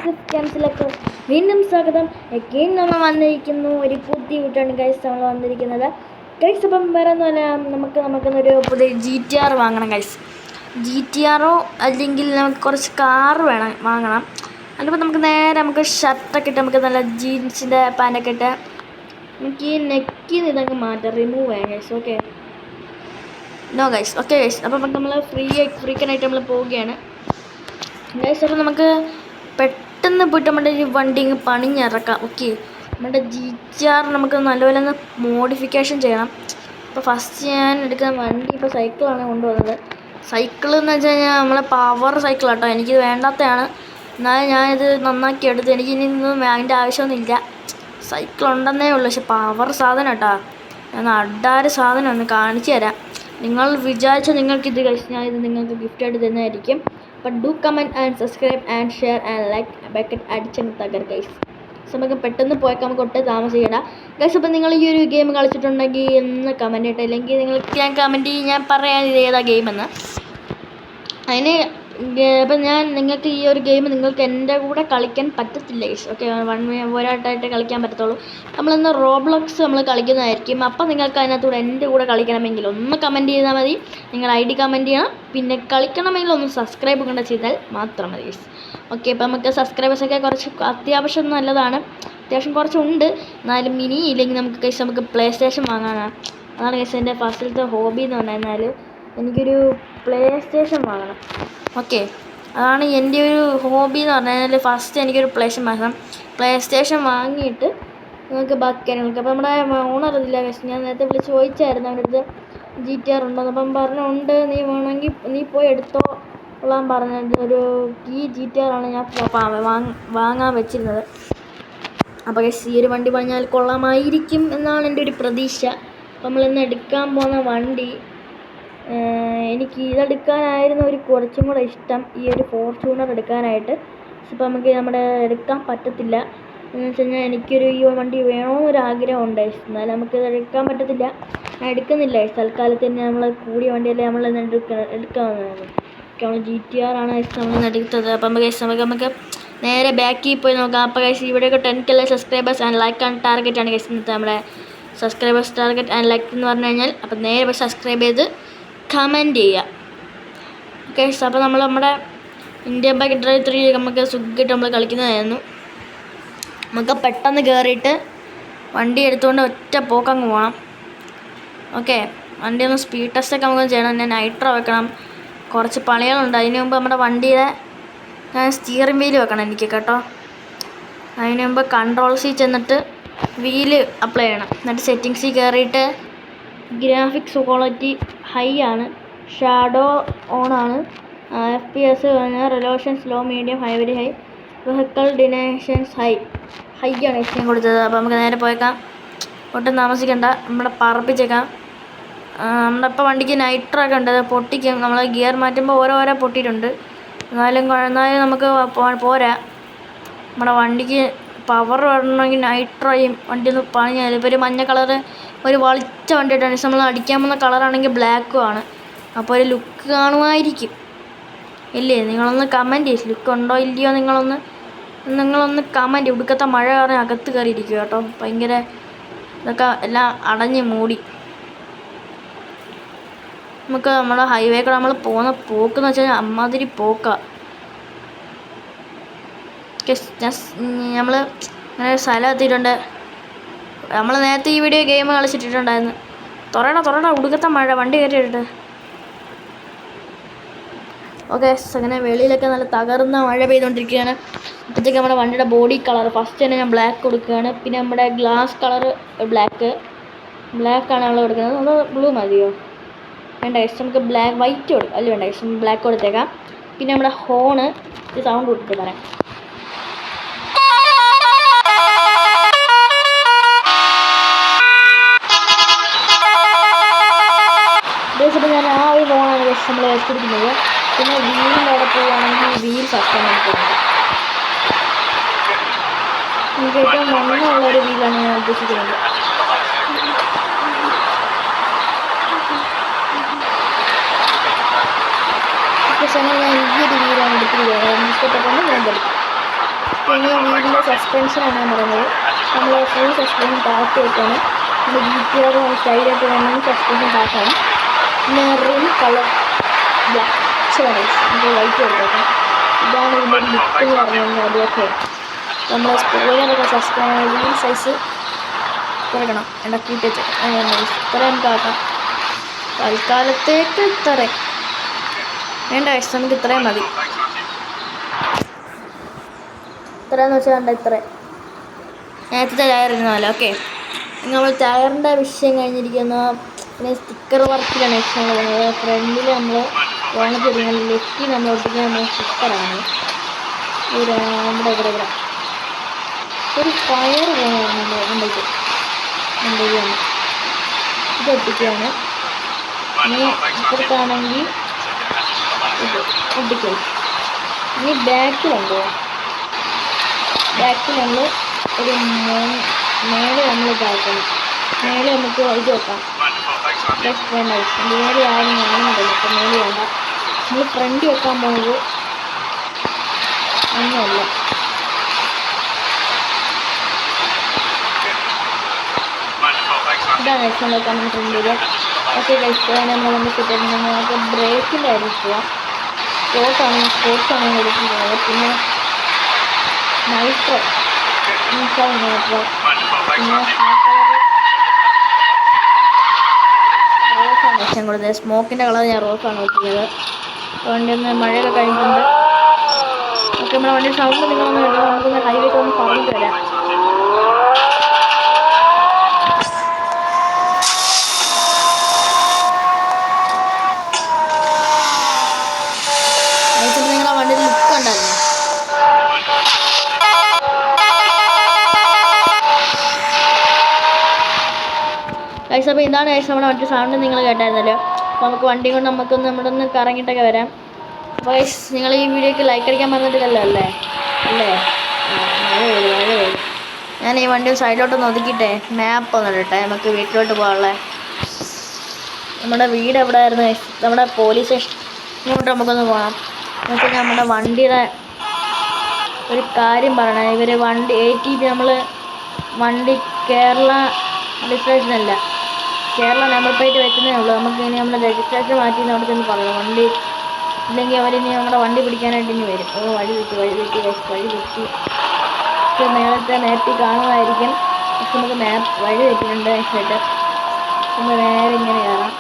Massif ക്യാൻസിലൊക്കെ വീണ്ടും സ്വാഗതം. Again നമ്മൾ വന്നിരിക്കുന്നു ഒരു പുതിയ വീട്ടാണ് ഗൈസ് നമ്മൾ വന്നിരിക്കുന്നത് ഗൈസ്. അപ്പം വേറെ ഒന്നുമല്ല, നമുക്കൊരു പുതിയ GTR വാങ്ങണം ഗൈസ്. GTR അല്ലെങ്കിൽ നമുക്ക് കുറച്ച് കാർ വാങ്ങണം. അതിപ്പോൾ നമുക്ക് ഷർട്ടൊക്കെ ഇട്ട് നമുക്ക് നല്ല ജീൻസിൻ്റെ പാൻറ്റൊക്കെ ഇട്ട് നമുക്ക് ഈ നെക്കിൽ നിന്ന് ഇതൊക്കെ മാറ്റാം, റിമൂവ് ചെയ്യാം guys. Okay no guys, okay guys. അപ്പം നമ്മൾ ഫ്രീക്കാനായിട്ട് നമ്മൾ പോവുകയാണ് ഗൈസ്. അപ്പോൾ നമുക്ക് പെട്ടെന്ന് പോയിട്ട് നമ്മുടെ ഈ വണ്ടി പണിഞ്ഞിറക്കാം. ഓക്കെ, നമ്മുടെ GTR നമുക്ക് നല്ലപോലെ ഒന്ന് മോഡിഫിക്കേഷൻ ചെയ്യണം. അപ്പോൾ ഫസ്റ്റ് ഞാൻ എടുക്കുന്ന വണ്ടി ഇപ്പോൾ സൈക്കിളാണ് കൊണ്ടുവന്നത്. സൈക്കിൾ എന്ന് വെച്ച് കഴിഞ്ഞാൽ നമ്മളെ പവർ സൈക്കിളാട്ടോ. എനിക്കിത് വേണ്ടാത്തതാണ്, എന്നാലും ഞാനിത് നന്നാക്കി എടുത്ത്. എനിക്കിനിയൊന്നും അതിൻ്റെ ആവശ്യമൊന്നുമില്ല. സൈക്കിൾ ഉണ്ടെന്നേ ഉള്ളൂ, പക്ഷെ പവർ സാധനം കേട്ടോ. ഞാൻ അഡാറ് സാധനം ഒന്ന് കാണിച്ചു തരാം. നിങ്ങൾ വിചാരിച്ചാൽ നിങ്ങൾക്കിത് കഴിച്ച് ഞാൻ ഇത് നിങ്ങൾക്ക് ഗിഫ്റ്റായിട്ട് തരുന്നതായിരിക്കും. But do comment and subscribe and share and like bucket അടിച്ചങ്ങ് തകർ ഗൈസ്. സോ നമുക്ക് പെട്ടെന്ന് പോയേക്കാം, നമുക്ക് ഒട്ടും താമസിക്കണ്ട ഗൈസ്. അപ്പോൾ നിങ്ങൾ ഈ ഒരു ഗെയിം കളിച്ചിട്ടുണ്ടെങ്കിൽ ഒന്ന് കമൻറ്റ് ചെയ്യട്ടെ, അല്ലെങ്കിൽ നിങ്ങൾക്ക് ഞാൻ കമൻറ്റ് ചെയ്യും, ഞാൻ പറയാൻ ഇത് ഏതാ ഗെയിമെന്ന്. അതിന് അപ്പം നിങ്ങൾക്ക് ഈ ഒരു ഗെയിം നിങ്ങൾക്ക് എൻ്റെ കൂടെ കളിക്കാൻ പറ്റത്തില്ല ഗൈസ്. ഓക്കെ, ഒരാട്ടായിട്ട് കളിക്കാൻ പറ്റത്തുള്ളൂ. നമ്മളിന്ന് റോബ്ലോക്സ് നമ്മൾ കളിക്കുന്നതായിരിക്കും. അപ്പം നിങ്ങൾക്ക് അതിനകത്തൂടെ എൻ്റെ കൂടെ കളിക്കണമെങ്കിൽ ഒന്ന് കമൻറ്റ് ചെയ്താൽ മതി. നിങ്ങൾ ID കമൻറ്റ് ചെയ്യണം. പിന്നെ കളിക്കണമെങ്കിൽ ഒന്ന് സബ്സ്ക്രൈബ് കൊണ്ട് ചെയ്താൽ മാത്രം മതി ഗൈസ്. ഓക്കെ, അപ്പം നമുക്ക് സബ്സ്ക്രൈബേഴ്സൊക്കെ കുറച്ച് അത്യാവശ്യം നല്ലതാണ്, അത്യാവശ്യം കുറച്ചുണ്ട്. എന്നാലും മിനി ഇല്ലെങ്കിൽ നമുക്ക് പ്ലേ സ്റ്റേഷൻ വാങ്ങാനാണ്. അതാണ് ഗൈസ് എൻ്റെ ഫസ്റ്റിലത്തെ ഹോബി എന്ന് പറഞ്ഞാൽ, എനിക്കൊരു പ്ലേ സ്റ്റേഷൻ വാങ്ങണം. ഓക്കെ, അതാണ് എൻ്റെ ഒരു ഹോബി എന്ന് പറഞ്ഞാൽ. ഫസ്റ്റ് എനിക്കൊരു പ്ലേ സ്റ്റേഷൻ വാങ്ങിയിട്ട് നമുക്ക് ബാക്കി കാര്യങ്ങൾക്ക്. അപ്പോൾ നമ്മുടെ ഓണർ ഇതില്ല ഗൈസ്. ഞാൻ നേരത്തെ വിളിച്ച് ചോദിച്ചായിരുന്നു അവൻ്റെ അടുത്ത് GTR ഉണ്ടോയെന്ന്. അപ്പം പറഞ്ഞു ഉണ്ട്, നീ വേണമെങ്കിൽ നീ പോയി എടുത്തോ കൊള്ളാൻ പറഞ്ഞത്. ഒരു GTR ആണ് ഞാൻ വാങ്ങാൻ വെച്ചിരുന്നത്. അപ്പോൾ ഗൈസ് ഈ ഒരു വണ്ടി പറഞ്ഞാൽ കൊള്ളാമായിരിക്കും എന്നാണ് എൻ്റെ ഒരു പ്രതീക്ഷ. അപ്പോൾ നമ്മളിന്ന് എടുക്കാൻ പോകുന്ന വണ്ടി, എനിക്ക് ഇതെടുക്കാനായിരുന്നു കുറച്ചും കൂടെ ഇഷ്ടം, ഈ ഒരു ഫോർച്യൂണർ എടുക്കാനായിട്ട്. ഇപ്പോൾ നമുക്ക് എടുക്കാൻ പറ്റത്തില്ല എന്ന് വെച്ച് കഴിഞ്ഞാൽ എനിക്കൊരു ഈ വണ്ടി വേണമെന്നൊരാഗ്രഹമുണ്ട്. എന്നാലും നമുക്കിത് എടുക്കാൻ പറ്റത്തില്ല, ഞാൻ എടുക്കുന്നില്ല. തൽക്കാലത്തിന് നമ്മൾ കൂടിയ വണ്ടിയല്ലേ നമ്മളിന്ന് എടുക്കാവുന്നതാണ്. നമ്മൾ GTR ആണ് നമ്മൾ എടുത്തത്. അപ്പം നമുക്ക് നേരെ ബാക്കിൽ പോയി നോക്കാം. അപ്പോൾ ഗൈസ് ഇവിടെയൊക്കെ 10K subscribers and like and target ആണ് ഗൈസ് ഇന്നത്തെ നമ്മുടെ സബ്സ്ക്രൈബേഴ്സ് ടാർഗറ്റ് ആൻഡ് ലൈക്ക് എന്ന് പറഞ്ഞു കഴിഞ്ഞാൽ. അപ്പം നേരെ പോയി സബ്സ്ക്രൈബ് ചെയ്ത് കമൻറ്റ് ചെയ്യുക. ഓക്കെ, അപ്പോൾ നമ്മുടെ ഇന്ത്യൻ ബൈക്ക് ഡ്രൈവ് 3 നമുക്ക് സുഖമായിട്ട് നമ്മൾ കളിക്കുന്നതായിരുന്നു. നമുക്ക് പെട്ടെന്ന് കയറിയിട്ട് വണ്ടി എടുത്തുകൊണ്ട് ഒറ്റ പോക്കങ്ങ് പോകണം. ഓക്കെ, വണ്ടി ഒന്ന് സ്പീഡ് ടെസ്റ്റൊക്കെ നമുക്ക് ചെയ്യണം. ഞാൻ നൈട്രോ വെക്കണം, കുറച്ച് പണികളുണ്ട്. അതിന് മുമ്പ് നമ്മുടെ വണ്ടിയുടെ സ്റ്റിയറിംഗ് വീല് വെക്കണം എനിക്ക് കേട്ടോ. അതിന് മുമ്പ് കൺട്രോൾ സി ചെന്നിട്ട് വീല് അപ്ലൈ ചെയ്യണം. എന്നിട്ട് സെറ്റിങ്സിൽ കയറിയിട്ട് ഗ്രാഫിക്സ് ക്വാളിറ്റി ഹൈ ആണ്, ഷാഡോ ഓൺ ആണ്, FPS resolution slow, medium, high, very high, vehicle ഡിനേഷൻസ് ഹൈ ആണ് ഞാൻ കൊടുത്തത്. അപ്പോൾ നമുക്ക് നേരെ പോയേക്കാം, ഒട്ടും താമസിക്കണ്ട, നമ്മുടെ പറപ്പിച്ചേക്കാം. നമ്മുടെ ഇപ്പോൾ വണ്ടിക്ക് നൈട്രോ ഒക്കെ ഉണ്ട്, പൊട്ടിക്കും. നമ്മൾ ഗിയർ മാറ്റുമ്പോൾ ഓരോരോ പൊട്ടിയിട്ടുണ്ട്. എന്നാലും നമുക്ക് പോരാ. നമ്മുടെ വണ്ടിക്ക് പവർ വരണമെങ്കിൽ നൈട്രോയും വണ്ടി ഒന്ന് പണിഞ്ഞാൽ. ഇപ്പോൾ ഒരു മഞ്ഞ കളറ് ഒരു വളിച്ച വണ്ടി ഇട്ടാണ്, നമ്മൾ അടിക്കാൻ പോകുന്ന കളറാണെങ്കിൽ ബ്ലാക്കും ആണ്. അപ്പോൾ ഒരു ലുക്ക് കാണുമായിരിക്കും ഇല്ലേ? നിങ്ങളൊന്ന് കമൻറ്റ് ചെയ്യും, ലുക്ക് ഉണ്ടോ ഇല്ലയോ നിങ്ങളൊന്ന് കമൻറ്റ്. ഉടുക്കത്തെ മഴ കാരണം അകത്ത് കയറിയിരിക്കുക കേട്ടോ, ഭയങ്കര ഇതൊക്കെ എല്ലാം അടഞ്ഞ് മൂടി. നമുക്ക് നമ്മുടെ ഹൈവേ കൂടെ നമ്മൾ പോകുന്ന പോക്കെന്ന് വെച്ച് കഴിഞ്ഞാൽ അമ്മാതിരി പോക്കാണ്. നമ്മൾ അങ്ങനെ സ്ഥലം എത്തിയിട്ടുണ്ട്. നമ്മൾ നേരത്തെ ഈ വീഡിയോ ഗെയിം കളിച്ചിട്ടുണ്ടായിരുന്നു. തുറട ഉടുക്കത്തെ മഴ, വണ്ടി കയറ്റിയിട്ടുണ്ട്. ഓക്കെ, അങ്ങനെ വെളിയിലൊക്കെ നല്ല തകർന്ന മഴ പെയ്തുകൊണ്ടിരിക്കുകയാണ്. അപ്പോഴത്തേക്ക് നമ്മുടെ വണ്ടിയുടെ ബോഡി കളർ ഫസ്റ്റ് തന്നെ ഞാൻ ബ്ലാക്ക് കൊടുക്കുകയാണ്. പിന്നെ നമ്മുടെ ഗ്ലാസ് കളറ് ബ്ലാക്കാണ് നമ്മൾ കൊടുക്കുന്നത്. അത് ബ്ലൂ മതിയോ? വേണ്ട ഗൈസ്, നമുക്ക് വൈറ്റ് കൊടുക്കാം. അല്ല വേണ്ട ഗൈസ്, ബ്ലാക്ക് കൊടുത്തേക്കാം. പിന്നെ നമ്മുടെ ഹോണ് ഇത് സൗണ്ട് കൊടുത്തിട്ട് പറയാം. അപ്പോൾ ഞാൻ ആ ഒരു ഹോണാണ് ഗൈസ് നമ്മൾ വെച്ചിരിക്കുന്നത്. പിന്നെ വീലിൻ്റെ അവിടെ പോവുകയാണെങ്കിൽ വീൽ ഫസ്റ്റ് നമുക്ക് ഏറ്റവും മണ്ണുള്ളൊരു വീലാണ് ഞാൻ ഉദ്ദേശിക്കുന്നത്. ഞാൻ ഈ ഒരു വീലാണ് എടുത്തിരിക്കുന്നത്. ഇഷ്ടപ്പെട്ടൊന്നും ഞാൻ എടുക്കും. പിന്നെ വീടിൻ്റെ സസ്പെൻഷനാണ് ഞാൻ പറയുന്നത്. നമ്മൾ ഫുൾ സസ്പെൻഷൻ താഴ്ത്തി വെക്കാണ്. നമ്മുടെ GTR സ്റ്റൈലായിട്ട് വേണമെങ്കിൽ സസ്പെൻഷൻ താഴ്ത്തണം. പിന്നെ റിം കളർ ബ്ലാക്ക് നമുക്ക് വൈറ്റ് കൊടുത്തേക്കാം. ഇതാണ് ഇതിൻ്റെ ലിപ്പ് എന്ന് പറഞ്ഞു അതൊക്കെ നമ്മൾ സ്പോയിലറൊക്കെ സസ്പെൻഷൻ സൈസ് കുറയ്ക്കണം. ഇടക്കിയിട്ട് ഇത്ര നമുക്ക് ആക്കാം. തൽക്കാലത്തേക്ക് ഇത്രയും വേണ്ട ഗൈസ്, നമുക്ക് ഇത്രയും മതി. ഇത്രയെന്ന് വെച്ചാൽ വേണ്ട ഇത്രയും. നേരത്തെ ടയർ ഇരുന്നാലോ. ഓക്കെ, നമ്മൾ ടയറിൻ്റെ വിഷയം കഴിഞ്ഞിരിക്കുന്ന പിന്നെ സ്റ്റിക്കർ വർക്കിലാണ് ഇഷ്ടം പോകുന്നത്. ഫ്രണ്ടിൽ നമ്മൾ വാങ്ങിച്ചിരിക്കുന്ന ലെഫ്റ്റിൽ നമ്മൾ ഒട്ടിക്കുന്ന നമ്മൾ സ്റ്റിക്കറാണ്. നമ്മുടെ ഇവിടെ ഒരു ഫയർ പോകുന്നതാണ് നമ്മൾ കണ്ടിട്ട് ഇത് ഒട്ടിക്കുകയാണ്. ഇനി ഇപ്പുറത്താണെങ്കിൽ ഇത് ഒട്ടിക്കുക. ഇനി ബാക്കിലുണ്ടോ, ബാക്കിൽ നമ്മൾ ഒരു മേലെ നമ്മൾ ഇതാക്കണം. മേലെ നമുക്ക് ഇത് വെക്കാം. ജസ്റ്റ് വേണ്ട മേലെ ആരും കാണുന്നുണ്ടല്ലോ, അപ്പം മേലെ വേണ്ട. നമ്മൾ ഫ്രണ്ട് വെക്കാൻ പോകുന്നത് ഒന്നുമല്ല. ഇതാണ് ഗൈസ് വെക്കാൻ നമ്മൾ ഫ്രണ്ടിൽ. ഓക്കെ ഗൈസ്, നമ്മൾ വന്ന് കിട്ടുന്നത് നമുക്ക് ബ്രേക്കിൻ്റെ ആയിരുന്നു പോവാം. സ്പോർട്സാണ് എടുക്കുന്നത്. പിന്നെ നൈട്രോ നൈട്രോ പിന്നെ റോസാണ് ഇഷ്ടം കൊടുത്തത്. സ്മോക്കിൻ്റെ കളർ ഞാൻ റോസാണ് വെക്കുന്നത്. അതുകൊണ്ട് ഒന്ന് മഴയൊക്കെ കഴിഞ്ഞിട്ടുണ്ട്. ഓക്കെ, നമ്മുടെ വണ്ടി സൗണ്ട് നിങ്ങളൊന്ന് കേട്ടോ. നമുക്കൊന്ന് ഹൈവേക്ക് ഒന്ന് പറഞ്ഞിട്ട് വരാം. നിങ്ങളെ വണ്ടിയിൽ ലുക്ക് ഉണ്ടായിരുന്നു. ഗൈസ്, അപ്പോൾ ഇതാണ് ഗൈസ് നമ്മുടെ വണ്ടി സൗണ്ട് നിങ്ങൾ കേട്ടായിരുന്നല്ലോ. അപ്പോൾ നമുക്ക് വണ്ടി കൊണ്ട് നമുക്കൊന്ന് നമ്മുടെ ഒന്ന് കറങ്ങിയിട്ടൊക്കെ വരാം. അപ്പോൾ ഗൈസ്, നിങ്ങൾ ഈ വീഡിയോക്ക് ലൈക്ക് അടിക്കാൻ പറഞ്ഞിട്ടില്ലല്ലോ അല്ലേ? മഴ പെയ്തു. ഞാൻ ഈ വണ്ടി സൈഡിലോട്ടൊന്ന് ഒതുക്കിയിട്ടേ മാപ്പ് ഒന്ന് ഇട്ടെ, നമുക്ക് വീട്ടിലോട്ട് പോകാനുള്ളത്. നമ്മുടെ വീട് എവിടെ ആയിരുന്നു ഗൈസ്? നമ്മുടെ പോലീസ് സ്റ്റേഷൻ ഇങ്ങോട്ട് നമുക്കൊന്ന് പോകണം. എന്നിട്ട് നമ്മുടെ വണ്ടിയുടെ ഒരു കാര്യം പറയണേ. ഇവർ വണ്ടി ATP നമ്മൾ വണ്ടി കേരള രജിസ്ട്രേഷൻ അല്ല, കേരള നമ്പർ പ്ലേറ്റ് വെക്കുന്നേ ഉള്ളൂ. നമുക്ക് ഇനി നമ്മുടെ രജിസ്ട്രേഷൻ മാറ്റി അവിടെ ചെന്ന് പറയണം. വണ്ടി ഇല്ലെങ്കിൽ അവരിനി നമ്മുടെ വണ്ടി പിടിക്കാനായിട്ട് ഇനി വരും. വഴി തെറ്റി നേരത്തെ കാണുന്നതായിരിക്കും. പക്ഷെ നമുക്ക് വഴി തെറ്റിട്ടുണ്ട്. ആയിട്ട് നമ്മൾ നേരെ ഇങ്ങനെ കയറാം.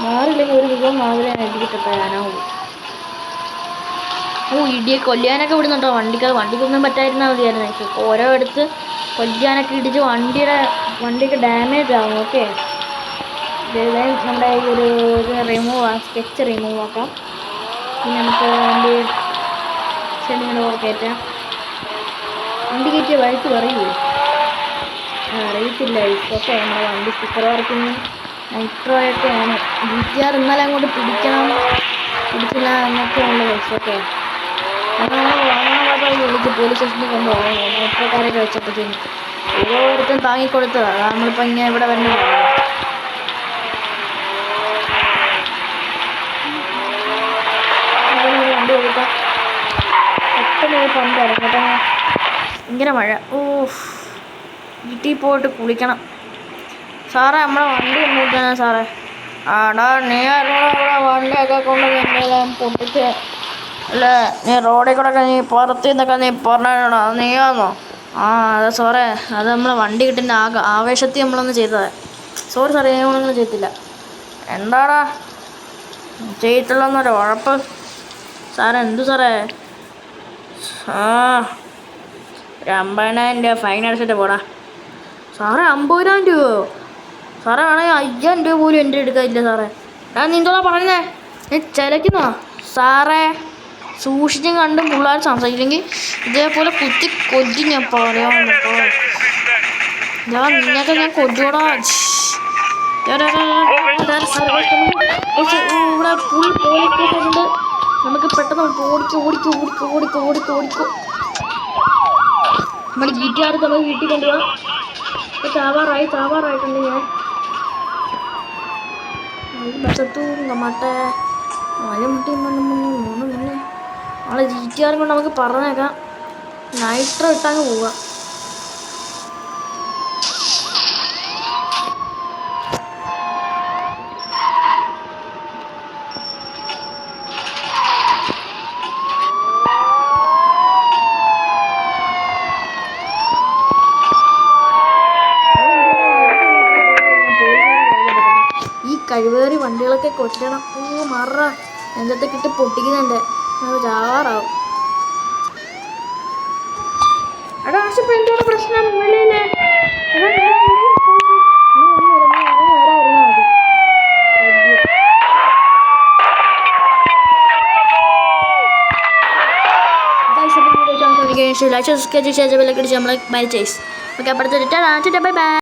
മാറില്ലെങ്കിൽ ഒരു വിധം മാതിരി ഇടിക്കിട്ടപ്പോൾ ഞാനാവും. ഇടിയെ കൊല്ലാനൊക്കെ വിടുന്നുണ്ടോ വണ്ടിക്കൊന്നും പറ്റാതിരുന്നാൽ മതിയായിരുന്നു. ഓരോ എടുത്ത് കൊല്ലാനൊക്കെ ഇടിച്ച് വണ്ടിക്ക് ഡാമേജ് ആവും. ഓക്കെ, നമ്മുടെ ഈ ഒരു സ്കെച്ച് റിമൂവ് ആക്കാം. പിന്നെ നമുക്ക് വണ്ടി ചെടിങ്ങനെ കയറ്റാം. വണ്ടി കയറ്റിയ വഴിക്ക് പറയൂ, അറിയത്തില്ല. ഓക്കെ, നമ്മുടെ വണ്ടി സ്റ്റിക്കർ വർക്കിങ് നൈട്രോയൊക്കെയാണ്. GTR ഇന്നലെ അങ്ങോട്ട് പിടിച്ചില്ല എന്നൊക്കെയുള്ള വയസ്സ്. ഓക്കെ, വിളിച്ച് പോലീസ് സ്റ്റേഷനിൽ കൊണ്ടുപോകണം. നൈട്രോക്കാരൊക്കെ വെച്ചപ്പോഴത്തേക്കും ഓരോരുത്തരും താങ്ങിക്കൊടുത്തതാണ്. നമ്മളിപ്പോൾ ഇങ്ങനെ ഇവിടെ വരുന്നത്. വണ്ടി കൊടുക്കാം. പെട്ടെന്ന് പമ്പ് ഇറങ്ങട്ടെ. ഭയങ്കര മഴ. വീട്ടിൽ പോയിട്ട് കുളിക്കണം. സാറേ, നമ്മളെ വണ്ടി നോക്കാനാ സാറേ. ആടാ, നീ അവിടെ വണ്ടിയൊക്കെ കൊണ്ട് എന്തെങ്കിലും പൊട്ടിച്ച് അല്ലേ? നീ റോഡിൽ കൂടെ ഒക്കെ നീ പുറത്തു നിന്നൊക്കെ നീ പറഞ്ഞാണോ? നീയാന്നോ? അതെ സാറേ, അത് നമ്മളെ വണ്ടി കിട്ടുന്ന ആവേശത്തിൽ നമ്മളൊന്ന് ചെയ്തത്. സോറി സാറേ, നമ്മളൊന്നും ചെയ്തില്ല. എന്താടാ ചെയ്തിട്ടുള്ളൊന്നൊരു ഉഴപ്പ് സാറേ? എന്തു സാറേ? ഒരു 50,000 രൂപ ഫൈൻ അടിച്ചിട്ട് പോടാ. സാറേ, 50,000 രൂപയോ? സാറേ, വേണമെങ്കിൽ 5,000 രൂപ പോലും എൻ്റെ എടുക്കാനില്ല സാറേ. നീ എന്തോടാ പറഞ്ഞേ? നീ ചിലക്കുന്നോ? സാറേ, സൂക്ഷിച്ചും കണ്ടും പിള്ളേർ സംസാരിച്ചില്ലെങ്കിൽ ഇതേപോലെ കുത്തി കൊല്ലി ഞാൻ പറയാമെന്നോ. നിന്നൊക്കെ ഞാൻ കൊല്ലോടാ. ഇവിടെ ഫുൾ പോലീസ് സ്റ്റേഷനുണ്ട്. നമുക്ക് പെട്ടെന്ന് ഓടിക്കോ. നമ്മുടെ GTR നമ്മൾ വീട്ടിൽ കൊണ്ടുപോകാം. ഇപ്പോൾ ചാവാറായിട്ടുണ്ട് ഞാൻ. ബസത്തൂങ്ങട്ടെ 4 മുന്നേ നാളെ GTR കൊണ്ട് നമുക്ക് പറഞ്ഞേക്കാം. നൈട്രോ ഇട്ടങ്ങ് പോവാ. ഈ കഴിവേറി വണ്ടികളൊക്കെ കൊല്ലണം. മറ എന്തൊക്കെ ഇട്ട് പൊട്ടിക്കുന്നുണ്ട്. ചാറാവും. എടാ ആശിപ്പ് എന്താണ് പ്രശ്നം? വെളിയിലെ നമ്മളെ ബൈ ചേസ്. ഓക്കെ അപ്പോഴത്തെ ബൈ ബൈ.